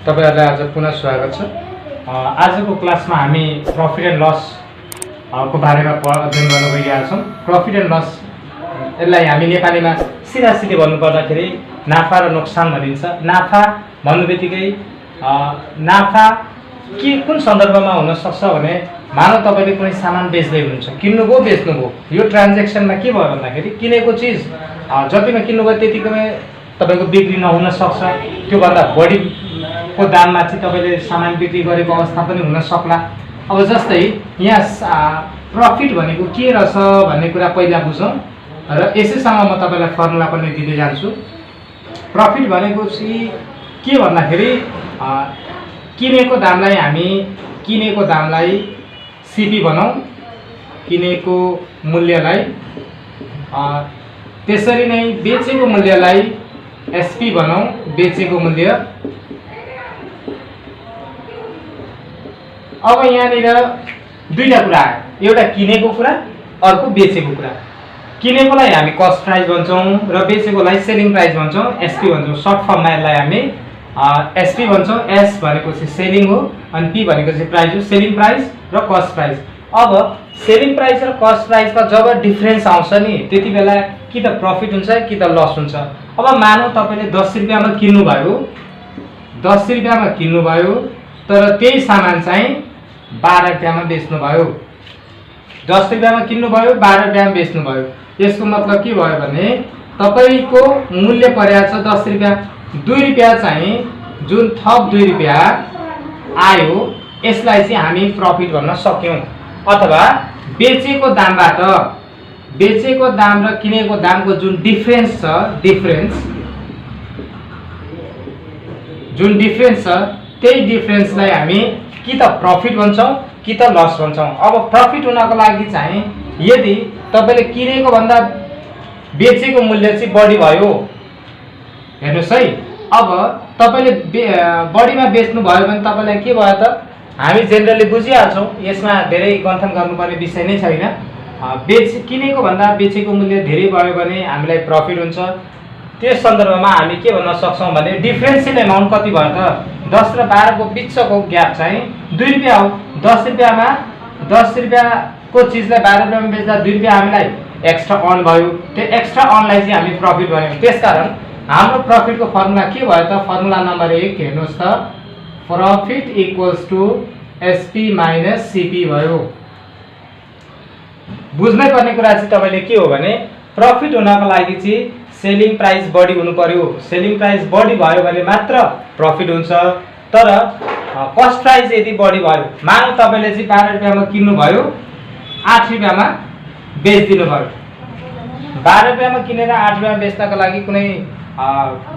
तपाईहरुलाई आज पुनः स्वागत छ। आजको क्लासमा हामी प्रॉफिट एन्ड लस को बारेमा अध्ययन गर्न गइरहेका छौं। प्रॉफिट एन्ड लस यसलाई हामी नेपालीमा सिधासिधै भन्नुपर्दाखेरि नाफा र नोक्सान भनिन्छ। नाफा भन्नुबित्तिकै नाफा के कुन सन्दर्भमा हुन सक्छ भने मानव तपाईले कुनै सामान बेच्दै हुनुहुन्छ, किन्नुभयो बेच्नुभयो, यो ट्रान्ज्याक्सनमा के भयो भन्दाखेरि किनेको चीज जतिमा किन्नुभयो त्यतिकै तपाईको बिक्री नहुन सक्छ, त्यो भन्दा बढी को दाममा चाहिँ तपाईले सामान बिक्री गरेको अवस्था पनि हुन सक्ला। अब जस्तै यहाँ प्रॉफिट भनेको के रहेछ भन्ने कुरा पहिला बुझौं र यसैसँग म तपाईलाई फर्मुला पनि दिँदै जान्छु। प्रॉफिट भनेको चाहिँ के भन्दाखेरि किनेको दामलाई सीपी बनाऊ, किनेको मूल्यलाई, त्यसरी नै बेचेको मूल्यलाई एसपी बनाऊ, बेचेको मूल्य। अब यहाँनिर दुईटा कुरा आयो, एउटा किनेको कुरा, अर्को बेचेको कुरा। किनेकोलाई हामी कस्ट प्राइस भन्छौं र बेचेकोलाई सेलिङ प्राइस भन्छौं, एसपी भन्छौं। सर्ट फर्ममा यसलाई हामी एसपी भन्छौं। एस भनेको चाहिँ सेलिङ हो अनि पी भनेको चाहिँ प्राइस हो, सेलिङ प्राइस र कस्ट प्राइस। अब सेलिङ प्राइस र कस्ट प्राइसमा जब डिफरेन्स आउँछ नि त्यति बेला कि त प्रॉफिट हुन्छ कि त लस हुन्छ। अब मानौ तपाईले 10 रुपैयाँमा किन्नुभयो, 10 रुपैयाँमा किन्नुभयो तर त्यही सामान चाहिँ 12 रुपैयाँमा बेच्नुभयो। 10 रुपैयाँमा किन्नुभयो, 12 रुपैयाँमा बेच्नुभयो। यसको मतलब के भयो भने तपाईको मूल्य पर्या छ 10 रुपैयाँ, 2 रुपैयाँ चाहिँ जुन थप 2 रुपैयाँ आयो यसलाई चाहिँ हामी प्रॉफिट भन्न सक्यौं। अथवा बेचेको दाम र किनेको दामको जुन डिफरेन्स छ, जुन डिफरेन्स छ त्यही डिफरेन्सलाई हामी कि त प्रॉफिट भन्छौं कि त लस भन्छौं। अब प्रॉफिट हुनको लागि चाहिँ यदि तपाईले किनेको भन्दा बेचेको मूल्य चाहिँ बढी भयो, हेर्नुस् है, अब तपाईले बढीमा बेच्नु भयो भने तपाईलाई के भयो त हामी जेनरली बुझिहाल्छौं, यसमा धेरै गन्थन गर्नुपर्ने विषय नै छैन। किनेको भन्दा बेचेको मूल्य धेरै भयो भने हामीलाई प्रॉफिट हुन्छ। त्यस सन्दर्भमा हामी के भन्न सक्छौं भने डिफरेन्शियल अमाउन्ट कति भयो त 10 र 12 को बीचको ग्याप चाहिँ 2 रुपैयाँ हो। 10 रुपैयाँ को चीजलाई 12 रुपैयाँमा बेच्दा 2 रुपैयाँ हामीलाई एक्स्ट्रा अर्न भयो। त्यो एक्स्ट्रा अर्नलाई चाहिँ हामी प्रॉफिट भन्यौं। त्यसकारण हाम्रो प्रॉफिटको फर्मुला के भयो त? फर्मुला नम्बर 1 हेर्नुस् त, profit equals to SP minus CP भयो। बुझ्नै पर्ने कुरा चाहिँ तपाईले के हो भने प्रॉफिट हुनको लागि चाहिँ सेलिङ प्राइस बढी हुनु पर्यो। सेलिङ प्राइस बढी भयो भने मात्र प्रॉफिट हुन्छ। तर कस्ट प्राइस यदि बढी भयो, मानौ तपाईले चाहिँ 12 रुपैयाँमा किन्नु भयो, 8 रुपैयाँमा बेच्दिनु भयो। 12 रुपैयाँमा किनेर 8 रुपैयाँमा बेच्नको लागि कुनै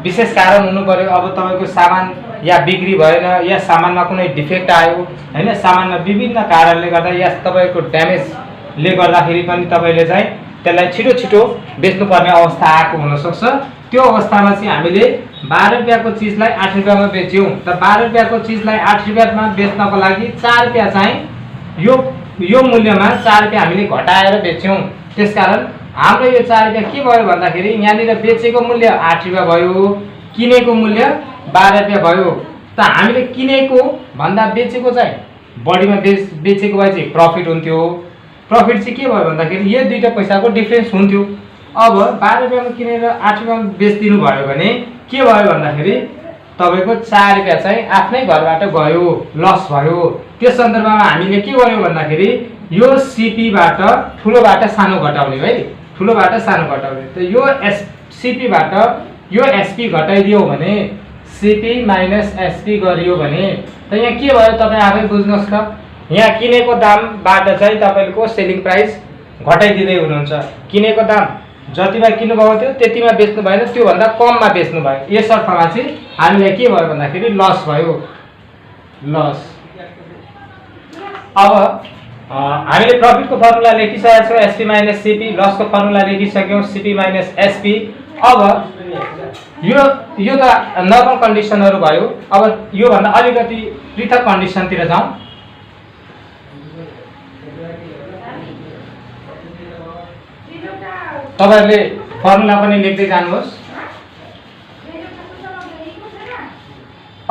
विशेष कारण हुनु पर्यो। अब तपाईको सामान या बिक्री भएन या सामानमा कुनै डिफेक्ट आयो हैन, सामानमा विभिन्न कारणले गर्दा या तपाईको ड्यामेजले गर्दाखेरि पनि तपाईले चाहिँ त्यसलाई छिटो बेच्नुपर्ने अवस्था आएको हुन सक्छ। त्यो अवस्थामा चाहिँ हामीले 12 रुपैयाँको चीजलाई 8 रुपैयाँमा बेच्यौं। त 12 रुपैयाँको चीजलाई 8 रुपैयाँमा बेच्नको लागि 4 रुपैयाँ चाहिँ यो मूल्यमा 4 रुपैयाँ हामीले घटाएर बेच्यौं। त्यसकारण हाम्रो यो 4 रुपैयाँ के भयो भन्दाखेरि यहाँनिर बेचेको मूल्य 8 रुपैयाँ भयो, किनेको मूल्य 12 रुपैयाँ भयो। त हामीले किनेको भन्दा बेचेको चाहिँ बढीमा बेचेको भए चाहिँ प्रॉफिट हुन्थ्यो। प्रॉफिट चाहिँ के भयो भन्दाखेरि यो दुईटा पैसाको डिफरेन्स हुन्थ्यो। अब 12 रुपैयाँमा किनेर 8 रुपैयाँमा बेच्दिनु भयो भने के भयो भन्दाखेरि तपाईको 4 रुपैयाँ चाहिँ आफ्नै घरबाट गयो, लस भयो। त्यस सन्दर्भमा हामीले के गर्यौं भन्दाखेरि यो सीपी बाट ठूलोबाट सानो घटाउने है, ठूलोबाट सानो घटाउने। त यो सीपी बाट यो एसपी घटाइदियो भने, सीपी माइनस एसपी गरियो भने त यहाँ के भयो तपाई आफै बुझ्नुस् त। यहाँ किनेको दामबाट चाहिँ तपाईको सेलिङ प्राइस घटाइदिँदै हुनुहुन्छ। किनेको दाम जतिमा किन्नुभएको थियो त्यतिमा बेच्नु भएन, त्यो भन्दा कममा बेच्नु भयो। यस अर्थमा चाहिँ हामीलाई के भयो भन्दाखेरि लस भयो, लस। अब हामीले प्रॉफिटको फर्मुला लेखिसकेका छौं, एसपी माइनस सीपी। लसको फर्मुला लेखिसक्यौं, सीपी माइनस एसपी। अब यो त नर्मल कन्डिसनहरु भयो। अब यो भन्दा अलिकति पृथक कन्डिसनतिर जाउँ। तपाईहरुले फर्मुला पनि लेख्दै जानुहोस्।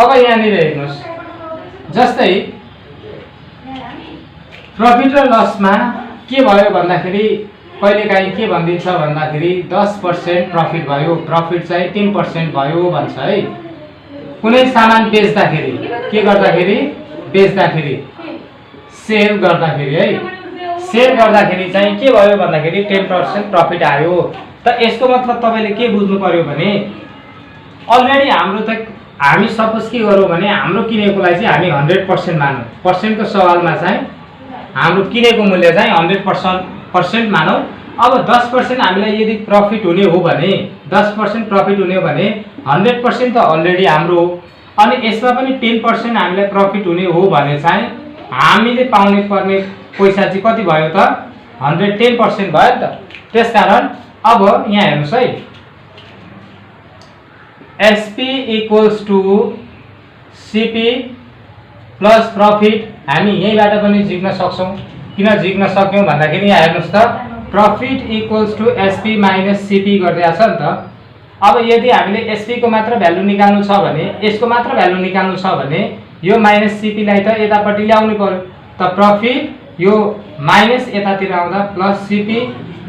अब यहाँनिर हेर्नुहोस्, जस्तै प्रफिट र लसमा के भयो भन्दाखेरि कहिलेकाहीँ के भनिदिन्छ भन्दाखेरि 10% प्रफिट भयो, प्रफिट चाहिँ 10% भयो भन्छ है। कुनै सामान बेच्दाखेरि के गर्दाखेरि, बेच्दाखेरि सेल गर्दाखेरि है, सेल गर्दाखेरि चाहिँ के भयो भन्दाखेरि 10% प्रफिट आयो। त यसको मतलब तपाईले के बुझ्नु पर्यो भने अलरेडी हाम्रो त हामी सपोज के गरौँ भने हाम्रो किनेकोलाई चाहिँ हामी 100% मानौँ। पर्सेन्टको सवालमा चाहिँ हाम्रो किनेको मूल्य चाहिँ 100% मानौँ। अब 10% हामीलाई यदि प्रफिट हुने हो भने 10% प्रफिट हुने हो भने 100% त अलरेडी हाम्रो हो। अनि यसमा पनि 10% हामीलाई प्रफिट हुने हो भने चाहिँ हामीले पाउने पर्ने पैसा चाहिँ कति भयो त 110% भयो नि त। त्यसकारण अब यहाँ हेर्नुस् है, SP equals to CP plus profit हामी यहीँबाट पनि झिक्न सक्छौँ। किन झिक्न सक्यौँ भन्दाखेरि यहाँ हेर्नुहोस् त, profit equals to SP minus CP गरिदिएको छ नि त। अब यदि हामीले SP को मात्र भ्यालु निकाल्नु छ भने, यसको मात्र भ्यालु निकाल्नु छ भने यो माइनस CP लाई त यतापट्टि ल्याउनु पर्यो। त प्रफिट यो माइनस यतातिर आउँदा plus CP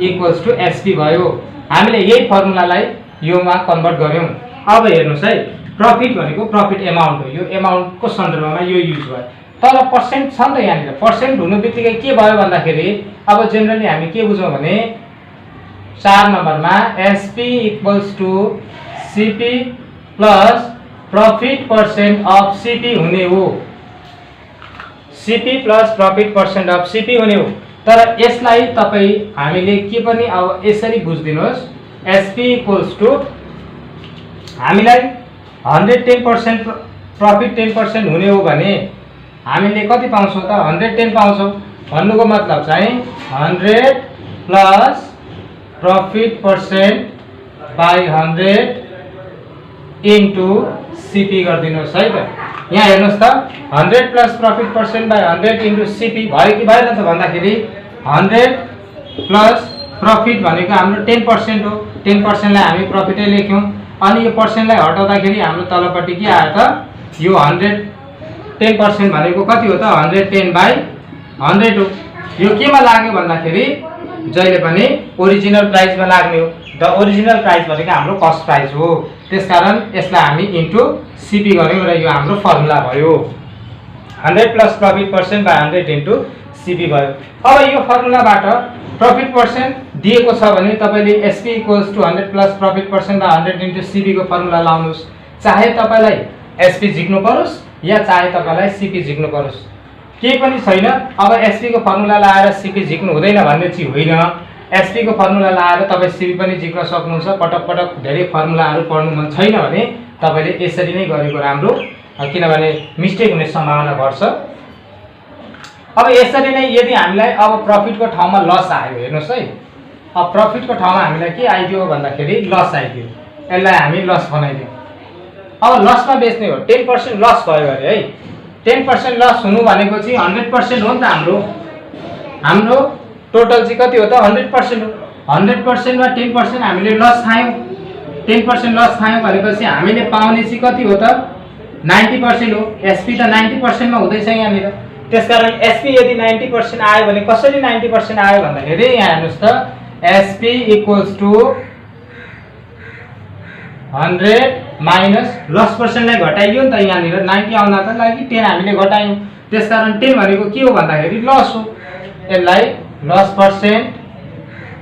equals to SP भयो। हामीले यही फर्मुलालाई योमा कन्भर्ट गर्यौँ। अब हेर्नुहोस् है, प्रफिट भनेको प्रफिट एमाउन्ट हो, यो एमाउन्टको सन्दर्भमा यो युज भयो। तर पर्सेन्ट छ नि त यहाँनिर, पर्सेन्ट हुनु बित्तिकै के भयो भन्दाखेरि अब जेनरली हामी के बुझौँ भने 4 नम्बरमा SP equals to CP plus profit percent of CP हुने हो। CP plus profit percent of CP हुने हो। तर यसलाई तपाईँ हामीले के पनि अब यसरी बुझिदिनुहोस्, SP इक्वल्स टु हामीलाई 110% प्रफिट 10% हुने हो भने हामीले कति पाउँछौँ त 110 पाउँछौँ। भन्नुको मतलब चाहिँ 100 plus profit percent by 100 into CP गरिदिनुहोस् है त। यहाँ हेर्नुहोस् त, 100 plus profit percent by 100 into CP भयो कि भएन त भन्दाखेरि 100 प्लस प्रफिट भनेको हाम्रो 10% हो। 10%लाई हामी प्रफिटै लेख्यौँ। अनि यो पर्सेन्टलाई हटाउँदाखेरि हाम्रो तलपट्टि के आयो त, यो 110% भनेको कति हो त 110 बाई 100 हो। यो केमा लाग्यो भन्दाखेरि जहिले पनि ओरिजिनल प्राइसमा लाग्ने हो। द ओरिजिनल प्राइस भनेको हाम्रो कस्ट प्राइस हो। त्यसकारण यसलाई हामी इन्टु CP गर्यौँ र यो हाम्रो फर्मुला भयो। 100 plus profit percent by 100 into CP भयो। अब यो फर्मुलाबाट प्रफिट पर्सेन्ट दिएको छ भने तपाईले SP equals to 100 plus profit percent by 100 into CP को फर्मुला लाउनुहोस्। चाहे तपाईलाई SP झिक्नु परोस् या चाहे तपाईलाई CP झिक्नु परोस्, केही पनि छैन। अब SP को फर्मुला लाएर CP झिक्नु हुँदैन भन्ने चाहिँ होइन। SP को फर्मुला लाएर तपाईँ CP पनि झिक्न सक्नुहुन्छ। पटक पटक धेरै फर्मुलाहरू पढ्नु मन छैन भने तपाईले यसरी नै गरेको राम्रो, किनभने मिस्टेक हुने सम्भावना घट्छ। अब यसरी नै यदि हामीलाई अब प्रफिटको ठाउँमा लस आयो, हेर्नुहोस् है, अब प्रफिटको ठाउँमा हामीलाई के आइदियो भन्दाखेरि लस आइदियो। यसलाई हामी लस बनाइदियौँ। अब लसमा बेच्ने हो, 10% लस भयो अरे है। 10% लस हुनु भनेको चाहिँ 100% हो नि त। हाम्रो टोटल चाहिँ कति हो त 100% हो। 100% मा 10% हामीले लस खायौँ। 10% लस खायौँ भनेपछि हामीले पाउने चाहिँ कति हो त 90% हो। SP त 90% मा हुँदैछ यहाँनिर। त्यसकारण SP यदि 90% आयो भने कसरी 90% आयो भन्दाखेरि यहाँ हेर्नुहोस् त, SP equals to 100 minus loss पर्सेन्टलाई घटाइयो नि त। यहाँनिर 90 आउनको लागि 10 हामीले घटायौँ। त्यसकारण 10 भनेको के हो भन्दाखेरि लस हो। यसलाई loss percent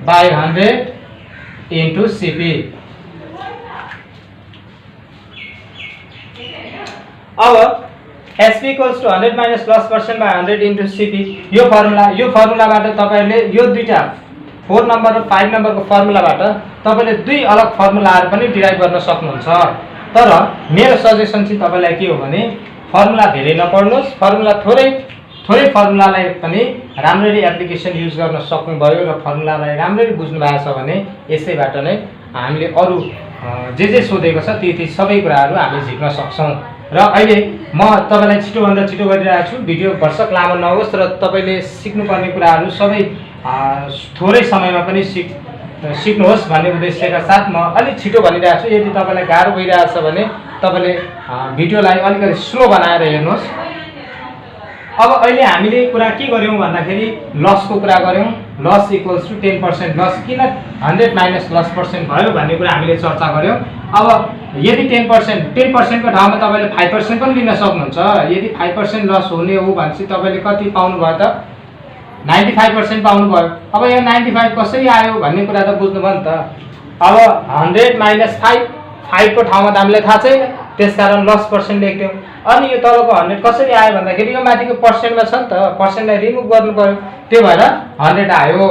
by 100 into CP। अब SP equals to 100 minus loss percent by 100 into CP यो फर्मुलाबाट तपाईहरुले यो दुईटा 4 नम्बर र 5 नम्बरको फर्मुलाबाट तपाईले दुई अलग फर्मुलाहरू पनि डिराइभ गर्न सक्नुहुन्छ। तर मेरो सजेसन चाहिँ तपाईलाई के हो भने फर्मुला धेरै नपढ्नुहोस्, फर्मुला थोरै फर्मुलालाई पनि राम्ररी एप्लिकेसन युज गर्न सक्नुभयो र फर्मुलालाई राम्ररी बुझ्नु भएको छ भने यसैबाट नै हामीले अरु जे सोधेको छ ती सबै कुराहरू हामी झिक्न सक्छौं। र अहिले म तपाईलाई छिटोभन्दा छिटो गरिरहेको छु। भिडियो भर्सक लामो नहोस् र तपाईले सिक्नुपर्ने कुराहरू सबै थोरै समयमा पनि सिक्नुहोस् भन्ने उद्देश्यका साथ म अलि छिटो भनिरहेको छु। यदि तपाईलाई गाह्रो भइरहेछ भने तपाईँले भिडियोलाई अलिकति स्लो बनाएर हेर्नुहोस्। अब अहिले हामीले कुरा के गर्यौँ भन्दाखेरि लसको कुरा गर्यौँ। लस इक्वल्स टु 10% लस, किन 100 माइनस लस पर्सेन्ट भयो भन्ने कुरा हामीले चर्चा गर्यौँ। अब यदि 10% को ठाउँमा तपाईँले 5% पनि लिन सक्नुहुन्छ। यदि 5% लस हुने हो भनेपछि तपाईँले कति पाउनु भयो त? 95% पाउनु भयो। अब यो 95 कसरी आयो भन्ने कुरा त बुझ्नुभयो नि त। अब 100 माइनस 5 को ठाउँमा त हामीलाई थाहा छैन, त्यसकारण लस पर्सेन्ट लेख्यौँ। अनि यो तलको 100 कसरी आयो भन्दाखेरि यो माथिको पर्सेन्टमा छ नि त, पर्सेन्टलाई रिमुभ गर्नु पर्यो, त्यो भएर 100 आयो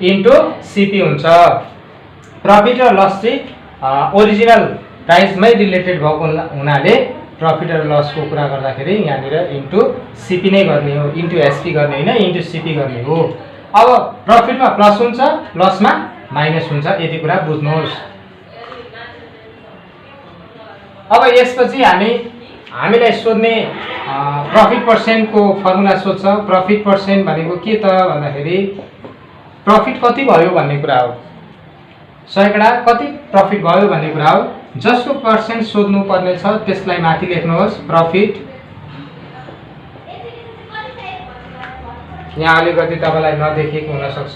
इन्टु सिपी हुन्छ। प्रफिट र लस चाहिँ ओरिजिनल प्राइसमै रिलेटेड भएको हुनाले प्रफिट र लसको कुरा गर्दाखेरि यहाँनिर इन्टु सिपी नै गर्ने हो, इन्टु एसपी गर्ने होइन, इन्टु सिपी गर्ने हो। अब प्रफिटमा प्लस हुन्छ, लसमा माइनस हुन्छ, यति कुरा बुझ्नुहोस्। अब यसपछि हामीलाई सोध्ने प्रफिट पर्सेन्टको फर्मुला सोध्छ। प्रफिट पर्सेन्ट भनेको के त भन्दाखेरि प्रफिट कति भयो भन्ने कुरा हो। सयकडा कति प्रफिट भयो भन्ने कुरा हो। जसको पर्सेन्ट सोध्नु पर्ने छ त्यसलाई माथि लेख्नुहोस्, प्रफिट। यहाँ अलिकति तपाईँलाई नदेखिएको हुनसक्छ,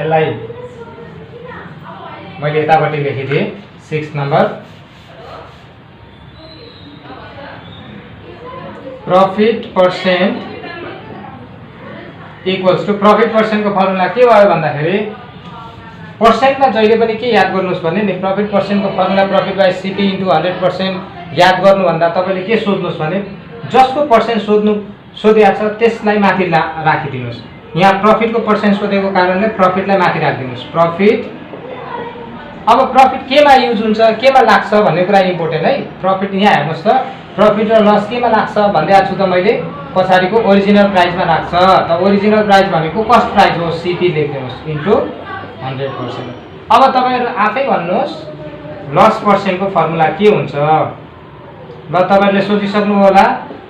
यसलाई मैले यतापट्टि लेखिदिएँ। 6 number profit percent equals to, profit पर्सेन्टको फर्मुला के भयो भन्दाखेरि पर्सेन्टमा जहिले पनि के याद गर्नुहोस् भने नि, प्रफिट पर्सेन्टको formula profit by CP into 100% याद गर्नुभन्दा तपाईँले के सोध्नुहोस् भने जसको पर्सेन्ट सोधेको छ त्यसलाई माथि राखिदिनुहोस्। यहाँ प्रफिटको पर्सेन्ट सोधेको कारणले प्रफिटलाई माथि राखिदिनुहोस्, प्रफिट। अब प्रफिट केमा युज हुन्छ, केमा लाग्छ भन्ने कुरा इम्पोर्टेन्ट है। प्रफिट यहाँ हेर्नुहोस् त, प्रफिट र लस केमा लाग्छ भनिदिएको छु त मैले, पछाडिको ओरिजिनल प्राइसमा लाग्छ। त ओरिजिनल प्राइस भनेको कस्ट प्राइस हो, सिपी लेख्नुहोस् इन्टु 100%। अब तपाईँहरू आफै भन्नुहोस् लस पर्सेन्टको फर्मुला के हुन्छ। ल तपाईँहरूले सोचिसक्नु होला,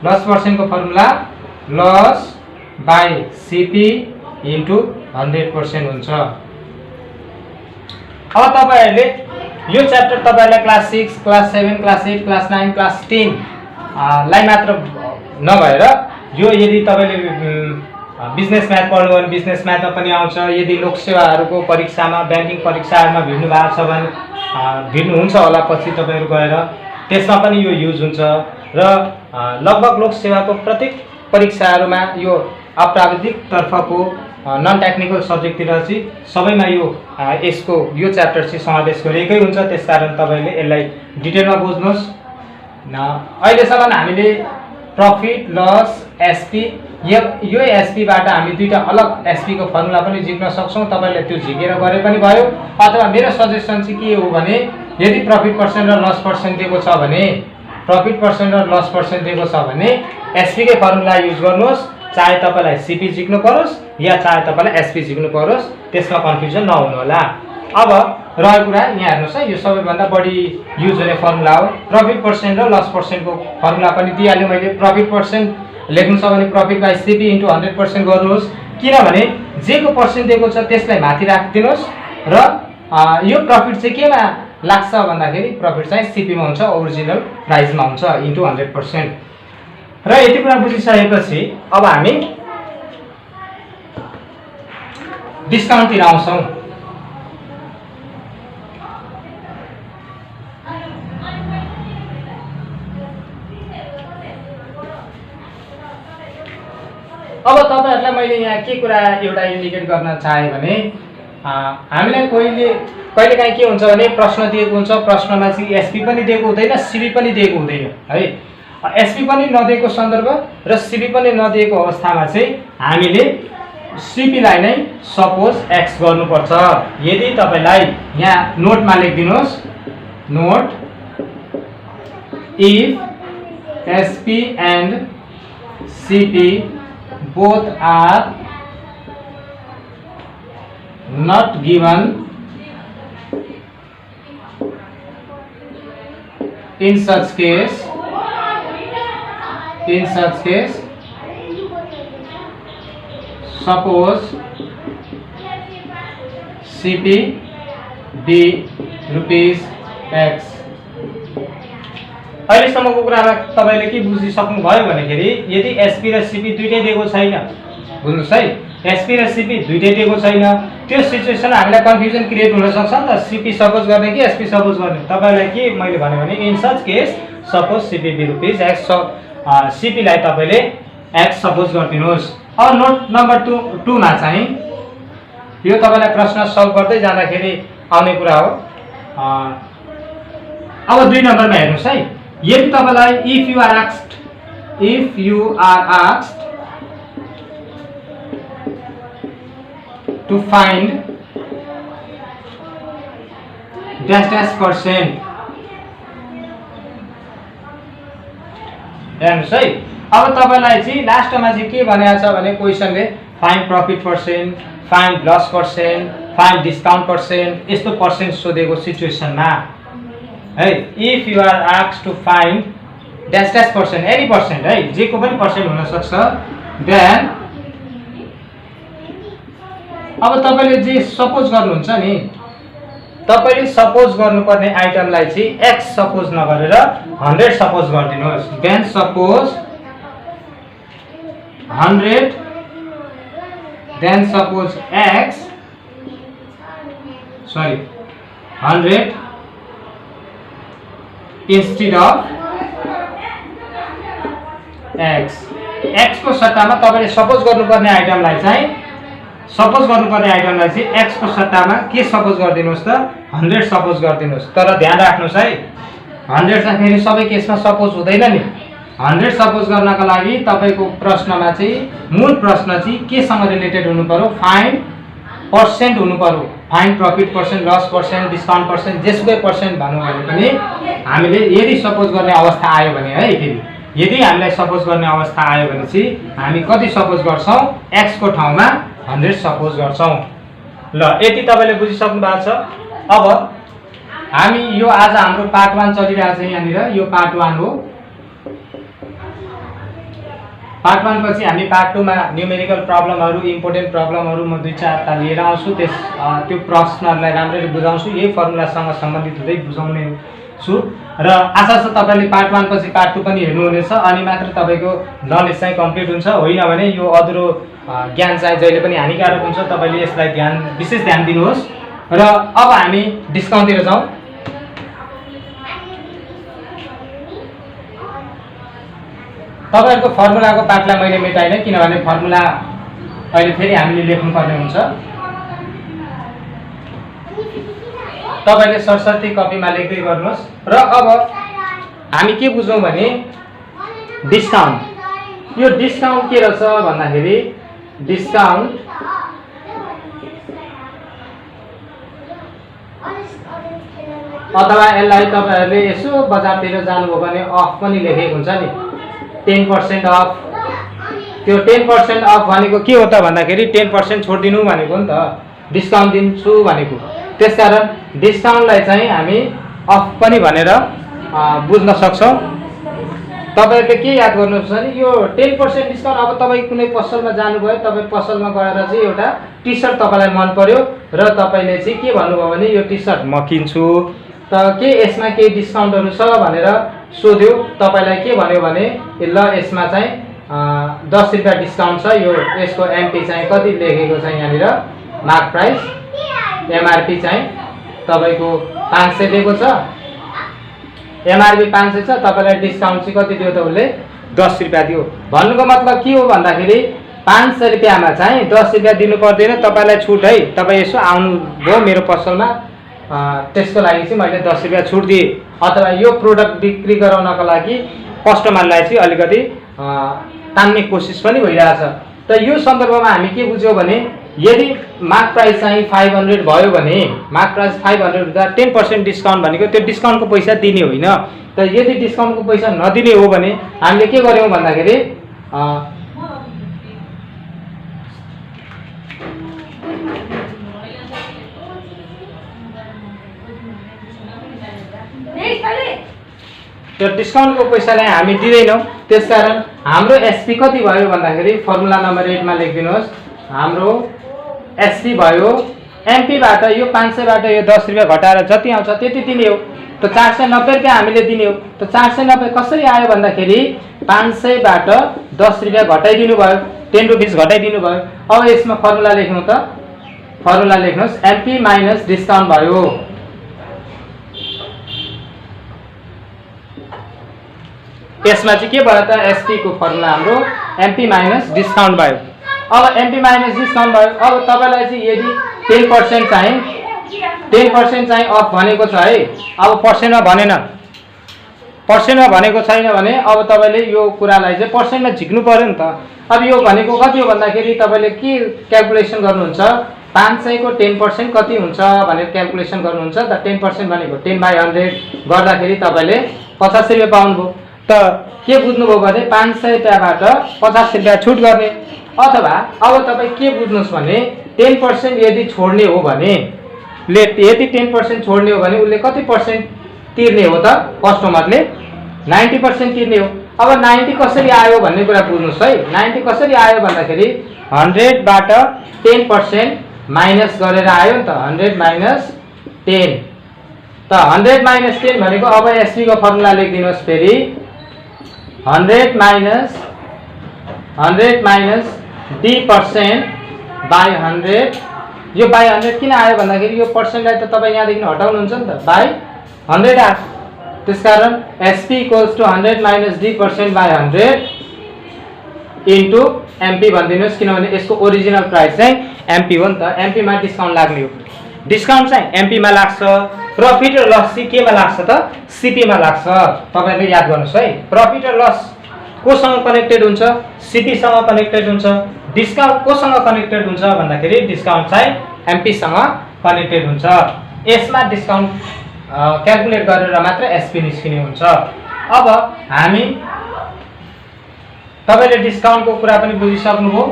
लस पर्सेन्टको formula loss by CP into 100% हुन्छ। अब तपाईँहरूले यो च्याप्टर तपाईँहरूलाई class 6, class 7, class 8, class 9, class 10 लाई मात्र नभएर यो यदि तपाईँले बिजनेस म्याथ पढ्नु भने बिजनेस म्याथमा पनि आउँछ। यदि लोकसेवाहरूको परीक्षामा, ब्याङ्किङ परीक्षाहरूमा भिड्नु भएको छ भने भिड्नुहुन्छ होला पछि तपाईँहरू गएर, त्यसमा पनि यो युज हुन्छ। र लगभग लोकसेवाको प्रत्येक परीक्षाहरूमा यो अप्राविधिक तर्फको नन टेक्निकल सब्जेक्टतिर चाहिँ सबैमा यसको यो च्याप्टर चाहिँ समावेश गरिएकै हुन्छ। त्यसकारण तपाईँले यसलाई डिटेलमा बुझ्नुहोस्। अहिलेसम्म हामीले प्रफिट, लस, एसपी, यो एसपीबाट हामी दुईटा अलग एसपीको फर्मुला पनि झिक्न सक्छौँ। तपाईँले त्यो झिकेर गरे पनि भयो, अथवा मेरो सजेसन चाहिँ के हो भने यदि प्रफिट पर्सेन्ट र लस पर्सेन्ट दिएको छ भने, प्रफिट पर्सेन्ट र लस पर्सेन्ट दिएको छ भने एसपीकै फर्मुला युज गर्नुहोस्। चाहे तपाईँलाई सिपी झिक्नु परोस् या चाहे तपाईँलाई एसपी झिक्नु परोस्, त्यसमा कन्फ्युजन नहुनु होला। अब रहेको कुरा यहाँ हेर्नुहोस् है, यो सबैभन्दा बढी युज हुने फर्मुला हो। प्रफिट पर्सेन्ट र लस पर्सेन्टको फर्मुला पनि दिइहाल्यो मैले। प्रफिट पर्सेन्ट लेख्नु छ भने प्रफिट बाई सिपी इन्टु 100% गर्नुहोस्, किनभने जेको पर्सेन्ट दिएको छ त्यसलाई माथि राखिदिनुहोस्। र यो प्रफिट चाहिँ केमा लाग्छ भन्दाखेरि प्रफिट चाहिँ सिपीमा हुन्छ, ओरिजिनल प्राइसमा हुन्छ, इन्टु 100%। र यति कुरा बुझिसकेपछि अब हामी डिस्काउन्टतिर आउँछौँ। अब तपाईँहरूलाई मैले यहाँ के कुरा एउटा इन्डिकेट गर्न चाहेँ भने हामीलाई कहिलेकाहीँ के हुन्छ भने प्रश्न दिएको हुन्छ, प्रश्नमा चाहिँ एसपी पनि दिएको हुँदैन, सिबी पनि दिएको हुँदैन है। एसपी पनि नदिएको सन्दर्भ र सिबी पनि नदिएको अवस्थामा चाहिँ हामीले सिपीलाई नै सपोज एक्स गर्नुपर्छ। यदि तपाईँलाई यहाँ नोटमा लेखिदिनुहोस्, note if SP and CP both are not given in such case suppose CP be rupees X अहिलेसम्मको कुरामा तपाईँले के बुझिसक्नुभयो भनेखेरि यदि एसपी र सिपी दुइटै दिएको छैन, बुझ्नुहोस् है, एसपी र सिपी दुइटै दिएको छैन, त्यो सिचुएसन हामीलाई कन्फ्युजन क्रिएट हुन सक्छ नि त। सिपी सपोज गर्ने कि एसपी सपोज गर्ने। तपाईँलाई के मैले भने in such case suppose CP be rupees x, सिपीलाई तपाईँले एक्स सपोज गरिदिनुहोस्। अब नोट नम्बर 2 मा चाहिँ यो तपाईँलाई प्रश्न सल्भ गर्दै जाँदाखेरि आउने कुरा हो। अब 2 नम्बरमा हेर्नुहोस् है, यदि तपाईँलाई if you are asked to find %, हेर्नुहोस् है। अब तपाईँलाई चाहिँ लास्टमा चाहिँ के भनेको छ भने क्वेसनले find profit %, find loss %, find discount %, यस्तो पर्सेन्ट सोधेको सिचुएसनमा है, if you are asked to find %, any percent है, जेको पनि पर्सेन्ट हुन सक्छ, देन अब तपाईँले जे सपोज गर्नुहुन्छ नि, तपाईँले सपोज गर्नुपर्ने आइटमलाई चाहिँ एक्स सपोज नगरेर 100 सपोज गरिदिनुहोस्। Then suppose 100, then suppose X, sorry 100 instead of X. X को सट्टामा तपाईले सपोज गर्नुपर्ने आइटमलाई चाहिँ एक्स को सट्टामा के सपोज गरिदिनुहोस् त 100 सपोज गरिदिनुहोस्। तर ध्यान राख्नुहोस् है, 100 चाहिँ फेरि सबै केसमा सपोज हुँदैन नि। 100 सपोज गर्नका लागि तपाईको प्रश्नमा चाहिँ मूल प्रश्न चाहिँ केसँग रिलेटेड हुनु पर्यो, फाइन्ड पर्सेन्ट हुनु पर्यो। फाइन्ड प्रफिट %, लस %, डिस्काउन्ट %, जेसुकै पर्सेन्ट भन्नु भने पनि हामीले यदि सपोज गर्ने अवस्था आयो भने है, फेरि यदि हामीलाई सपोज गर्ने अवस्था आयो भने चाहिँ हामी कति सपोज गर्छौं, एक्स को ठाउँमा 100 सपोज गर्छौं। ल यति तपाईले बुझिसक्नु भएको छ। अब हामी यो आज हाम्रो पार्ट 1 चलिरहेछ यहाँनिर, यो पार्ट 1 हो। पार्ट 1 पछि हामी पार्ट 2 मा न्यूमेरिकल प्रब्लमहरु, इम्पोर्टेन्ट प्रब्लमहरु म 2-4 टा लिएर आउँछु। त्यो प्रश्नहरुलाई राम्ररी बुझाउँछु, यही फर्मुलासँग सम्बन्धित हुँदै बुझाउने छु र आशा छ तपाईले पार्ट 1 पछि पार्ट 2 पनि हेर्नुहुनेछ, अनि मात्र तपाईको नलेज चाहिँ कम्प्लिट हुन्छ। होइन भने यो अधुरो ज्ञान चाहिँ जहिले पनि हानिकारक हुन्छ। तपाईले यसलाई विशेष ध्यान दिनुहोस्। र अब हामी डिस्काउन्टतिर जाउँ। तपाईहरुको फर्मुलाको पाठलाई मैले मेटाइन, किनभने फर्मुला अहिले फेरि हामीले लेख्नु पर्ने हुन्छ। तपाईले सरसर्ती कपीमा लेख्दै गर्नुहोस्। र अब हामी के बुझौं भने डिस्काउन्ट। यो डिस्काउन्ट के रहेछ भन्दाखेरि डिस्काउन्ट अथवा यसलाई तपाईहरुले यसो बजारतिर जानुभयो भने अफ पनि लेखेको हुन्छ नि, 10% अफ। त्यो 10% अफ भनेको के हो त भन्दाखेरि 10% छोड्दिनु भनेको नि त, डिस्काउन्ट दिन्छु भनेको। त्यसकारण डिस्काउन्टलाई चाहिँ हामी अफ पनि भनेर बुझ्न सक्छौं। तपाईहरुले के याद गर्नुपर्छ भने यो 10% डिस्काउन्ट। अब तपाई कुनै पसलमा जानुभयो, तपाई पसलमा गएर चाहिँ एउटा टी-शर्ट तपाईलाई मन पर्यो र तपाईले चाहिँ के भन्नुभयो भने यो टी-शर्ट म किन्छु, त के यसमा केही डिस्काउन्टहरु छ भनेर सोध्यो। तपाईलाई के भन्यो भने ल यसमा चाहिँ 10 रुपैयाँ डिस्काउन्ट छ, यो यसको एमपी चाहिँ कति लेखेको छ यहाँनिर, मार्क प्राइस एमआरपी चाहिँ तपाईको 500 दिएको छ, एमआरपी 500 छ, तपाईलाई डिस्काउन्ट चाहिँ कति दियो त उसले 10 रुपैयाँ दियो। भन्नुको मतलब के हो भन्दाखेरि 500 रुपैयाँमा चाहिँ 10 रुपैयाँ दिनु पर्दैन, तपाईलाई छुट है। तपाई यसो आउनुभयो मेरो पसलमा, त्यसको लागि चाहिँ मैले 10 रुपैयाँ छुट दिए। अथवा यो प्रोडक्ट बिक्री गराउनको लागि कस्टमरलाई चाहिँ अलिकति तान्ने कोसिस पनि भइरहेछ। त यो सन्दर्भमा हामी के बुझ्यौ भने यदि मार्क प्राइस चाहिँ 500 भयो भने, मार्क प्राइस 500 हुँदा 10% डिस्काउन्ट भनेको त्यो डिस्काउन्टको पैसा दिने होइन। त यदि डिस्काउन्टको पैसा नदिने हो भने हामीले के गर्यौं भन्दाखेरि त्यो डिस्काउन्टको पैसालाई हामी दिदैनौं। त्यसकारण हाम्रो एसपी कति भयो भन्दाखेरि फर्मुला नम्बर 8 मा लेखिदिनुहोस्। हाम्रो एसपी भयो एमपी बाट यो 500 बाट यो 10 रुपैयाँ घटाएर जति आउँछ त्यति दिने हो। त 490 रुपैयाँ हामीले दिने हो। त 490 कसरी आयो भन्दाखेरि 500 बाट 10 रुपैयाँ घटाइदिनु भयो, 10 रुपीस घटाइदिनु भयो। अब यसमा फर्मुला लेख्नु त, फर्मुला लेख्नुहोस्, एमपी माइनस डिस्काउन्ट भयो। यसमा चाहिँ के भयो त, एसपी को फर्मुला हाम्रो एमपी माइनस डिस्काउन्ट भयो। अब एमपी माइनस डिस्काउन्ट भयो। अब तपाईलाई चाहिँ यदि 10% चाहिँ 10% चाहिँ अफ भनेको छ है, अब पर्सेन्टमा भनेन, पर्सेन्टमा भनेको छैन भने अब तपाईले यो कुरालाई चाहिँ पर्सेन्टमा झिक्नु पर्यो नि त। अब यो भनेको कति हो भन्दाखेरि तपाईले के क्याल्कुलेसन गर्नुहुन्छ, 500 को 10% कति हुन्छ भनेर क्याल्कुलेसन गर्नुहुन्छ त। 10% भनेको 10/100 गर्दाखेरि तपाईले 50 रुपैयाँ पाउनुभयो। त के बुझ्नुभयो भने 500 रुपैयाँबाट 50 रुपैयाँ छुट गर्ने, अथवा अब तपाईँ के बुझ्नुहोस् भने 10% यदि छोड्ने हो भने, यदि 10% छोड्ने हो भने उसले कति पर्सेन्ट तिर्ने हो त, कस्टमरले 90% तिर्ने हो। अब 90 कसरी आयो भन्ने कुरा बुझ्नुहोस् है। 90 कसरी आयो भन्दाखेरि 100 बाट 10% माइनस गरेर आयो नि त, 100 माइनस 10। त 100 माइनस 10 भनेको अब एसपी को फर्मुला लेखिदिनुहोस् फेरि, 100 माइनस D% बाई 100। यो बाई 100 किन आयो भन्दाखेरि यो पर्सेन्टलाई त तपाईँ यहाँदेखि हटाउनुहुन्छ नि त, बाई 100 आयो। त्यसकारण SP equals to 100 minus D% by 100 into MP भनिदिनुहोस्, किनभने यसको ओरिजिनल प्राइस चाहिँ एमपी हो नि त। एमपीमा डिस्काउन्ट लाग्ने हो, डिस्काउन्ट चाहिँ एमपीमा लाग्छ। प्रफिट र लस चाहिँ केमा लाग्छ त, सिपीमा लाग्छ। तपाईले याद गर्नुहोस् है, प्रफिट र लस कोसँग कनेक्टेड हुन्छ, सिपीसँग कनेक्टेड हुन्छ। डिस्काउन्ट कोसँग कनेक्टेड हुन्छ भन्दाखेरि डिस्काउन्ट चाहिँ एमपीसँग कनेक्टेड हुन्छ। यसमा डिस्काउन्ट क्याल्कुलेट गरेर मात्र एसपी निस्किने हुन्छ। अब हामी तपाईले डिस्काउन्टको कुरा पनि बुझिसक्नुभयो,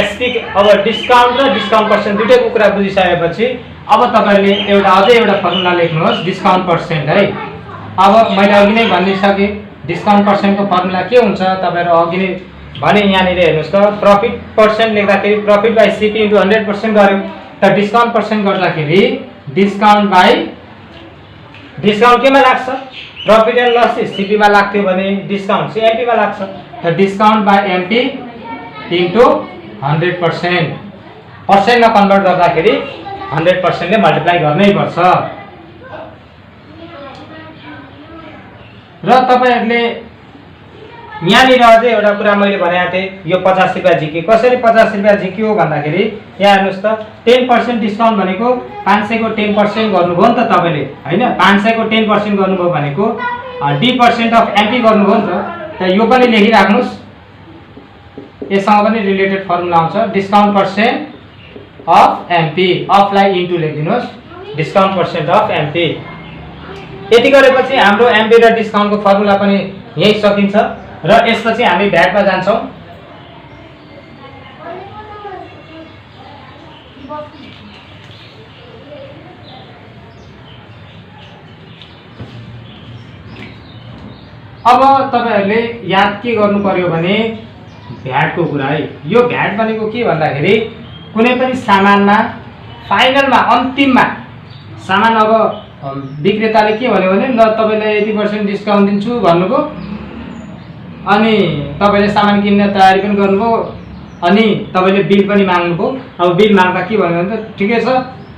एसपी अब डिस्काउन्ट र डिस्काउन्ट पर्सेन्ट दुईटैको कुरा बुझिसकेपछि अब तपाईले अझै एउटा फर्मुला लेख्नुहोस्, डिस्काउन्ट पर्सेन्ट है। अब मैले अघि नै भनिसकेँ डिस्काउन्ट पर्सेन्टको फर्मुला के हुन्छ, तपाईहरु अघि नै भने। यहाँनिर हेर्नुहोस् त, प्रफिट पर्सेन्ट लेख्दाखेरि प्रफिट बाई सिपी इन्टु 100% गर्यो। त डिस्काउन्ट पर्सेन्ट गर्दाखेरि डिस्काउन्ट बाई डिस्काउन्ट केमा लाग्छ, प्रफिट एन्ड लस सिपीमा लाग्थ्यो भने डिस्काउन्ट चाहिँ एमपीमा लाग्छ। त डिस्काउन्ट बाई एमपी इन्टु 100%। पर्सेन्टमा कन्भर्ट गर्दाखेरि 100% ले मल्टिप्लाई गर्नै पर्छ। र तपाईहरुले यहाँनिर अझै एउटा कुरा मैले भनेको थिएँ, यो 50 रुपैयाँ झिक्यो। कसरी 50 रुपैयाँ झिक्यो भन्दाखेरि यहाँ हेर्नुहोस् त, 10% डिस्काउन्ट भनेको 500 को 10% गर्नुभयो नि त तपाईले हैन। 500 को 10% गर्नुभयो भनेको D% अफ एमपी गर्नुभयो नि त। त यो पनि लेखिराख्नुस्, यससँग पनि रिलेटेड फर्मुला आउँछ, डिस्काउन्ट पर्सेन्ट अफ एमपी, अफलाई इन्टु लेखिदिनुहोस्, डिस्काउन्ट पर्सेन्ट अफ एमपी। यति गरेपछि हाम्रो एमपी र डिस्काउन्टको फर्मुला पनि यही सकिन्छ। र यसपछि हामी भ्याटमा जान्छौँ। अब तपाईहरुले याद के गर्नु पर्यो भने भ्याटको कुरा है। यो भ्याट भनेको के भन्दाखेरि कुनै पनि सामानमा फाइनलमा अन्तिममा सामान अब विक्रेताले के भन्यो भने ल तपाईलाई यति % डिस्काउन्ट दिन्छु भन्नुभयो, अनि तपाईले सामान किन्न तयारी पनि गर्नुभयो, अनि तपाईले बिल पनि माग्नुभयो। अब बिल माग्दा के भन्यो भने त ठिकै छ,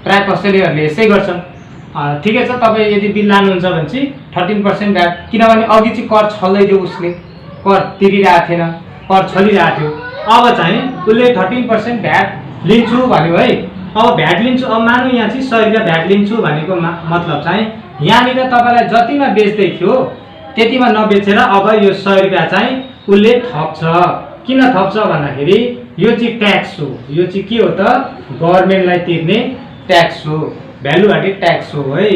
प्राय कसैलेहरूले यसै गर्छन्, ठिकै छ तपाईँ यदि बिल लानुहुन्छ भने चाहिँ 13% भ्याट, किनभने अघि चाहिँ कर छल्दै थियो, उसले कर तिरिरहेको थिएन, कर छलिरहेको थियो। अब चाहिँ उसले 13% भ्याट लिन्छु भन्यो है। अब भ्याट लिन्छु, अब मानौँ यहाँ चाहिँ 100 रुपैयाँ भ्याट लिन्छु भनेको मतलब चाहिँ यहाँनिर तपाईँलाई जतिमा बेच्दै थियो त्यतिमा नबेचेर अब यो 100 रुपैयाँ चाहिँ उसले थप्छ। किन थप्छ भन्दाखेरि यो चाहिँ ट्याक्स हो, यो चाहिँ के हो त, गभर्नमेन्टलाई तिर्ने ट्याक्स हो, भ्यालु एडेड ट्याक्स हो है,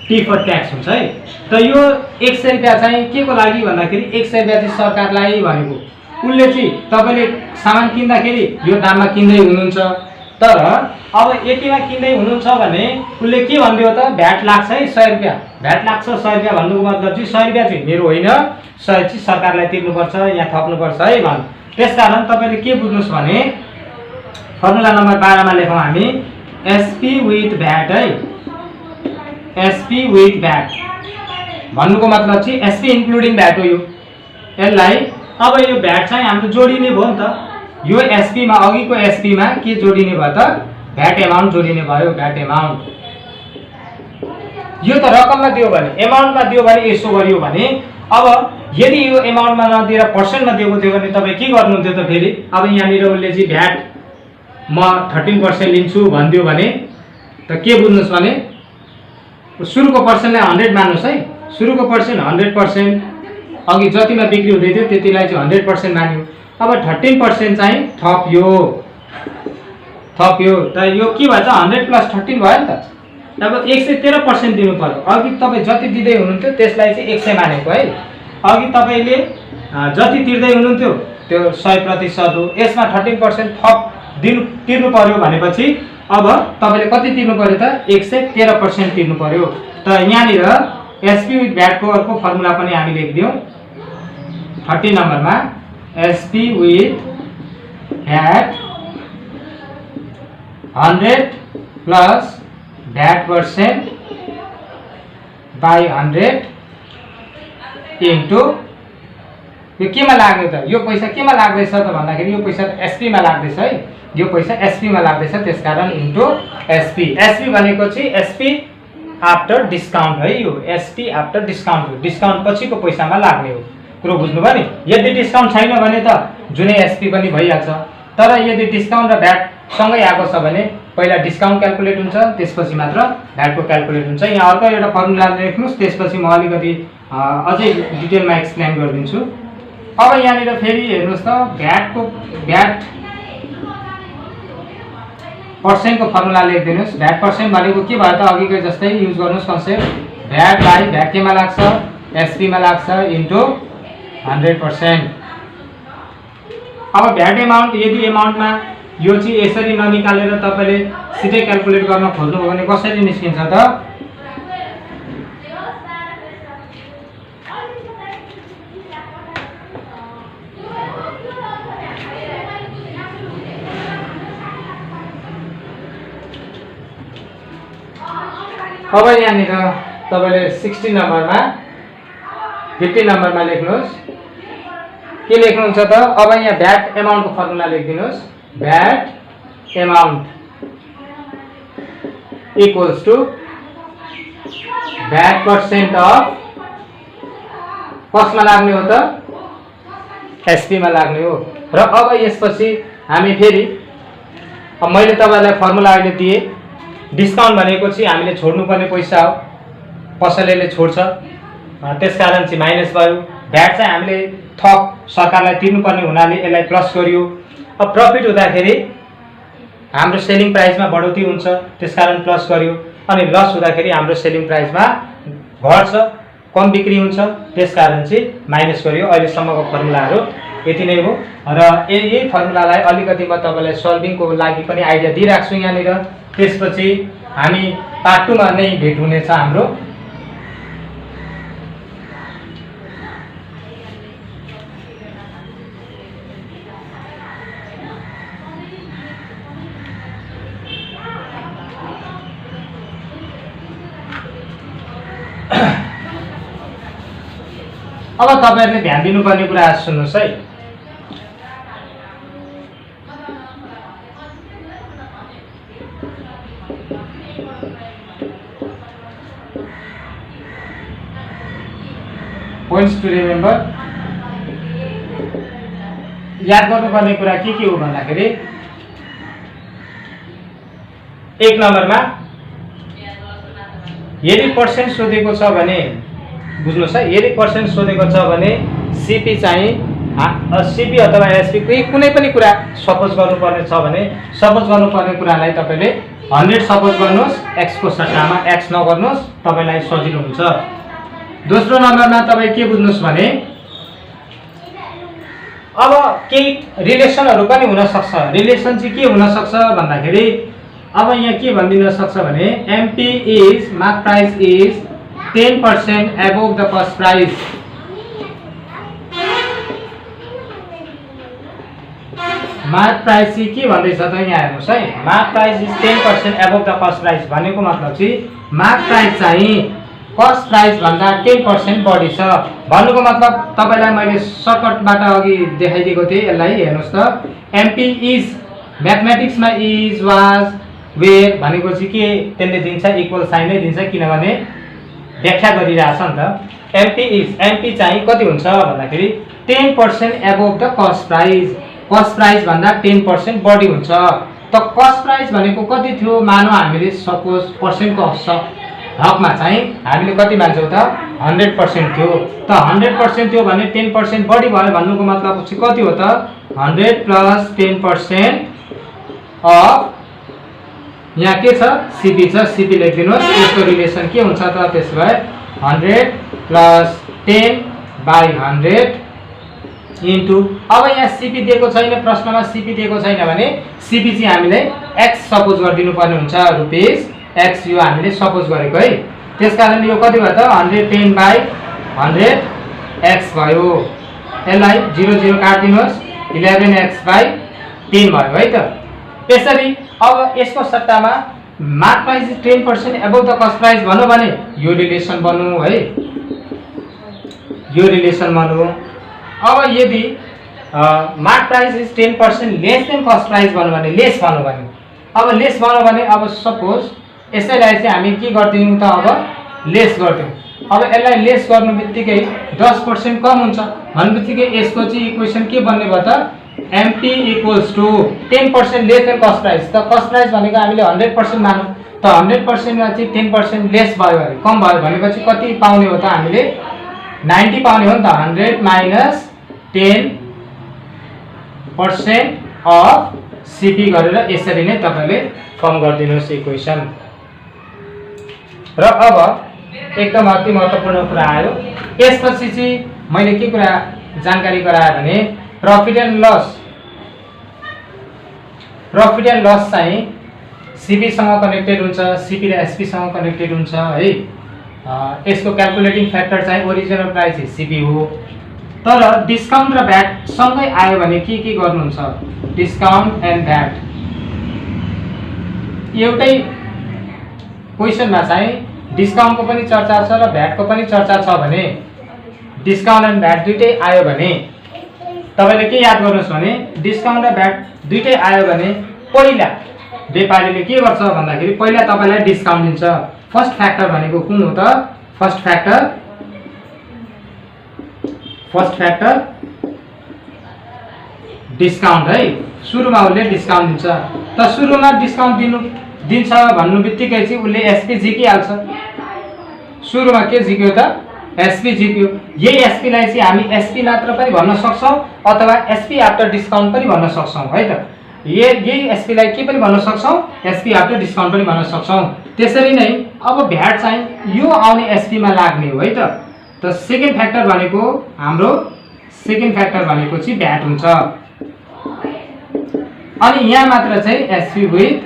टी फर ट्याक्स हुन्छ है। त यो 100 रुपैयाँ चाहिँ के को लागि भन्दाखेरि 100 रुपैयाँ चाहिँ सरकारलाई भनेको। उसले चाहिँ तपाईँले सामान किन्दाखेरि यो दाममा किन्दै हुनुहुन्छ, तर अब यतिमा किन्दै हुनुहुन्छ भने उसले के भनिदियो त, भ्याट लाग्छ है 100 रुपैयाँ, भ्याट लाग्छ 100 रुपैयाँ भन्नुको मतलब चाहिँ 100 रुपैयाँ चाहिँ मेरो होइन, 100 चाहिँ सरकारलाई तिर्नुपर्छ, यहाँ थप्नुपर्छ है भन्। त्यसकारण तपाईँले के बुझ्नुहोस् भने फर्मुला नम्बर 12 मा लेखौँ हामी, एसपी विथ भ्याट है, एसपी विथ भ्याट भन्नुको मतलब चाहिँ एसपी इन्क्लुडिङ भ्याट हो यो। यसलाई अब यो भ्याट चाहिँ हाम्रो जोडिने भयो नि त। यो एसपीमा अघिको एसपीमा के जोडिने भयो त? भ्याट एमाउन्ट जोडिने भयो, भ्याट एमाउन्ट। यो त रकममा दियो भने, एमाउन्टमा दियो भने यसो गरियो भने, अब यदि यो एमाउन्टमा नदिएर पर्सेन्टमा दिएको थियो भने तपाईँ के गर्नुहुन्थ्यो त फेरि? अब यहाँनिर उसले चाहिँ भ्याट म 13% लिन्छु भनिदियो भने त के बुझ्नुहोस् भने सुरुको पर्सेन्टलाई 100 मान्नुहोस् है। सुरुको पर्सेन्ट 100%, अघि जतिमा बिक्री हुँदै थियो त्यतिलाई चाहिँ 100% मान्यो। अब 13% चाहिँ थप्यो त यो के भन्छ? 100 + 13 भयो नि त। अब 113% दिनु पर्यो। अघि तपाईँ जति दिँदै हुनुहुन्थ्यो त्यसलाई चाहिँ 100 मानेको है। अघि तपाईँले जति तिर्दै हुनुहुन्थ्यो त्यो 100% हो। यसमा 13% थप तिर्नु पर्यो भनेपछि अब तपाईँले कति तिर्नु पर्यो त? 113% तिर्नु पर्यो। त यहाँनिर एसपी विथ भ्याटको अर्को फर्मुला पनि हामी लेखिदियौँ। 30 नम्बरमा SP with VAT 100 plus VAT percent by 100 into यो केमा लाग्यो त? यो पैसा केमा लाग्दैछ त भन्दाखेरि यो पैसा एसपीमा लाग्दैछ है। यो पैसा एसपीमा लाग्दैछ, त्यसकारण इन्टु एसपी। एसपी भनेको चाहिँ एसपी आफ्टर डिस्काउन्ट है। यो एसपी आफ्टर डिस्काउन्ट हो, डिस्काउन्ट पछिको पैसामा लाग्ने हो। कुरो बुझ्नुभयो नि? यदि डिस्काउन्ट छैन भने त जुनै एसपी पनि भइहाल्छ। तर यदि डिस्काउन्ट र भ्याट सँगै आएको छ भने पहिला डिस्काउन्ट क्याल्कुलेट हुन्छ, त्यसपछि मात्र भ्याटको क्याल्कुलेट हुन्छ। यहाँ अर्को एउटा फर्मुला लेख्नुहोस्, त्यसपछि म अलिकति अझै डिटेलमा एक्सप्लेन गरिदिन्छु। अब यहाँनिर फेरि हेर्नुहोस् त, भ्याट पर्सेन्टको फर्मुला लेखिदिनुहोस्। भ्याट पर्सेन्ट भनेको के भयो त? अघिकै जस्तै युज गर्नुहोस् कन्सेप्ट। भ्याट बाई भ्याट केमा लाग्छ? एसपीमा लाग्छ इन्टु 100%। अब भ्याट एमाउन्ट, यदि एमाउन्टमा यो चाहिँ यसरी ननिकालेर तपाईँले सिधै क्याल्कुलेट गर्न खोज्नुभयो भने कसरी निस्किन्छ त? अब यहाँनिर तपाईँले 60 नम्बरमा 50 नम्बरमा लेख्नुहोस्। के लेख्नुहुन्छ त? अब यहाँ भ्याट एमाउन्टको फर्मुला लेखिदिनुहोस्। VAT amount equals to VAT percent of कसमा लाग्ने हो त? एसपीमा लाग्ने हो। र अब यसपछि हामी फेरि, अब मैले तपाईँलाई फर्मुला अहिले दिएँ। डिस्काउन्ट भनेको चाहिँ हामीले छोड्नुपर्ने पैसा हो, पसलेले छोड्छ, त्यसकारण चाहिँ माइनस भयो। भ्याट चाहिँ हामीले थप सरकारलाई तिर्नुपर्ने हुनाले यसलाई प्लस गरियो। अब प्रफिट हुँदाखेरि हाम्रो सेलिङ प्राइसमा बढोत्तरी हुन्छ, त्यसकारण प्लस गरियो। अनि लस हुँदाखेरि हाम्रो सेलिङ प्राइसमा घट्छ, कम बिक्री हुन्छ, त्यसकारण चाहिँ माइनस गरियो। अहिलेसम्मको फर्मुलाहरू यति नै हो। र यही फर्मुलालाई अलिकति म तपाईँलाई सल्भिङको लागि पनि आइडिया दिइराख्छु छु यहाँनिर। त्यसपछि हामी पार्ट 2 मा नै भेट हुनेछ हाम्रो। अब तपाईहरुले ध्यान दिनुपर्ने कुरा सुन्नुहोस् है। पोइन्ट्स टु रिमेम्बर, याद गर्नुपर्ने कुरा के हो भन्दाखेरि 1 नम्बरमा यदि पर्सेन्ट सोधेको छ भने बुझ्नुहोस् है, यदि पर्सेन्ट सोधेको छ भने सीपी चाहिँ सीपी अथवा एसपी कुनै पनि कुरा सपोज गर्नुपर्ने छ भने सपोज गर्नुपर्ने कुरालाई तपाईले 100 सपोज गर्नुहोस्, एक्स को सट्टामा एक्स नगर्नुहोस्, तपाईलाई सजिलो हुन्छ। दोस्रो नम्बरमा तपाई के बुझ्नुहोस् भने अब केही रिलेसनहरु पनि हुन सक्छ। रिलेसन चाहिँ के हुन सक्छ भन्दाखेरि अब यहाँ के भनिदिन सक्छ भने MP is mark price is 10% above the cost price। Mark price चाहिँ के भन्दैछ त यहाँ हेर्नुस् है, mark price is 10% above the cost price भनेको मतलब चाहिँ मार्क प्राइस चाहिँ कस्ट प्राइस भन्दा 10% बढी छ। भन्नुको मतलब तपाईलाई मैले सर्टकटबाट अघि देखाइदिएको थिएँ। यसलाई हेर्नुहोस् त, एमपी इज म्याथमेटिक्समा इज वाज वेयर भनेको चाहिँ के त्यसले दिन्छ, इक्वल साइन नै दिन्छ, किनभने व्याख्या गरिरहेछ नि त। एमपी इज, एमपी चाहिँ कति हुन्छ भन्दाखेरि 10% above the cost price, cost price भन्दा 10% बढी हुन्छ। त कस्ट प्राइस भनेको कति थियो, मानौ हामीले सपोज पर्सेन्टको हकमा चाहिँ हामीले कति मान्छौँ त 100% थियो। त 100% थियो भने 10% बढी भयो भन्नुको मतलब चाहिँ कति हो त 100 + 10% अफ, यहाँ के छ सीपी छ, सीपी लेखिदिनुहोस्। यसको रिलेसन के हुन्छ त, त्यसो भए 100 + 10/100 इन्टु, अब यहाँ सीपी दिएको छैन प्रश्नमा, सीपी दिएको छैन भने सीपी चाहिँ हामीले एक्स सपोज गरिदिनु पर्ने हुन्छ, रुपिस एक्स यो हामीले सपोज गरेको है। त्यसकारण यो कति भयो त 110/100 एक्स भयो। यसलाई 0 0 काट्दिनुहोस्, 11x/10 भयो है त। यसरी अब यसको सट्टामा mark price 10% above the cost price भन्नु भने यो रिलेसन बन्नु है, यो रिलेसन बन्नु। अब यदि mark price is 10% less than cost price भन्नु भने, लेस भन्नु भने, अब लेस भन्नु भने अब सपोज यसैलाई चाहिँ हामी के गर्दियौँ त, अब लेस गर्थ्यौँ। अब यसलाई लेस गर्नु बित्तिकै 10% कम हुन्छ भनेबित्तिकै यसको चाहिँ इक्वेसन के बन्ने भयो त, MP = 10% less than cost price. त कस्ट प्राइस भनेको हामीले 100% मानौँ, त 100% मा चाहिँ 10% लेस भयो भने, कम भयो भनेपछि कति पाउने हो त, हामीले 90 पाउने हो नि त। 100 - 10% अफ सीपी गरेर यसरी नै तपाईले फर्म गरिदिनुहोस् इक्वेसन। र अब एकदम अति महत्त्वपूर्ण कुरा आयो, यसपछि चाहिँ मैले के कुरा जानकारी गराएँ भने प्रॉफिट एन्ड लस चाहिँ सीपी सँग कनेक्टेड हुन्छ, सीपी र एसपी सँग कनेक्टेड हुन्छ है। यसको क्याल्कुलेटिङ फ्याक्टर चाहिँ ओरिजिनल प्राइस सीपी हो। तर डिस्काउन्ट र भ्याट सँगै आयो भने के गर्नुहुन्छ, डिस्काउन्ट एन्ड भ्याट एउटै क्वेसनमा चाहिँ डिस्काउन्टको पनि चर्चा छ र भ्याटको पनि चर्चा छ भने, डिस्काउन्ट एन्ड भ्याट दुइटै आयो भने तपाईले के याद गर्नुहोस् भने डिस्काउन्ट र भ्याट दुइटै आयो भने पहिला व्यापारीले के गर्छ भन्दाखेरि पहिला तपाईलाई डिस्काउन्ट दिन्छ। फर्स्ट फ्याक्टर भनेको कुन हो त, फर्स्ट फ्याक्टर डिस्काउन्ट है। सुरुमा उसले डिस्काउन्ट दिन्छ, त सुरुमा डिस्काउन्ट दिन्छ भन्नु बित्तिकै चाहिँ उसले एसपी झिकिहाल्छ। सुरुमा के झिक्यो त, एसपी झिक्यो। यही एसपी लाई चाहिँ हामी एसपी मात्र पनि भन्न सक्छौं अथवा एसपी आफ्टर डिस्काउन्ट पनि भन्न सक्छौं है त। यही एसपी लाई के पनि भन्न सक्छौं, एसपी आफ्टर डिस्काउन्ट पनि भन्न सक्छौं। त्यसरी नै अब भ्याट चाहिँ यो आउने एसपी मा लाग्ने हो है त। त सेकेन्ड फ्याक्टर भनेको हाम्रो सेकेन्ड फ्याक्टर भनेको चाहिँ भ्याट हुन्छ। अनि यहाँ मात्र चाहिँ एसपी विथ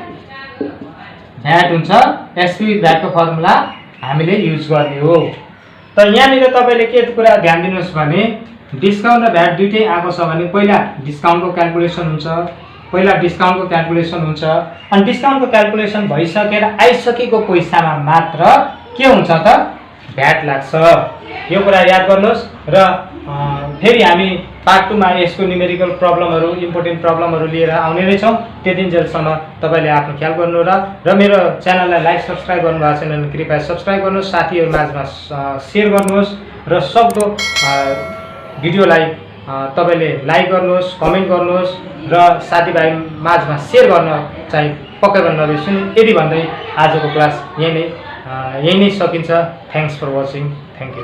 भ्याट हुन्छ। एसपी विथ भ्याट को फर्मुला हामीले युज गर्ने हो। त यहाँनिर तपाईले के कुरा ध्यान दिनुहोस् भने डिस्काउन्ट र भ्याट दुईटै आएको छ भने पहिला डिस्काउन्टको क्याल्कुलेसन हुन्छ, अनि डिस्काउन्टको क्याल्कुलेसन भइसकेर आइसकेको पैसामा मात्र के हुन्छ त, भ्याट लाग्छ। यो कुरा याद गर्नुहोस्। र फेरि हामी पार्ट 2 मा यसको न्युमेरिकल प्रब्लमहरु, इम्पोर्टेन्ट प्रब्लमहरु लिएर आउने नै छौं। त्यतिन्जेलसम्म तपाईले आफ्नो ख्याल गर्नु र मेरो च्यानललाई लाइक सब्स्क्राइब गर्नु भएको छैन भने कृपया सब्स्क्राइब गर्नुहोस्, साथीहरु माझमा शेयर गर्नुहोस् र सक्दो भिडियोलाई तपाईले लाइक गर्नुहोस्, कमेन्ट गर्नुहोस् र साथीभाइ माझमा शेयर गर्न चाहिँ पक्कै पनि नबिर्सनु। यदि भन्दै आजको क्लास यही नै सकिन्छ। Thanks for watching. Thank you.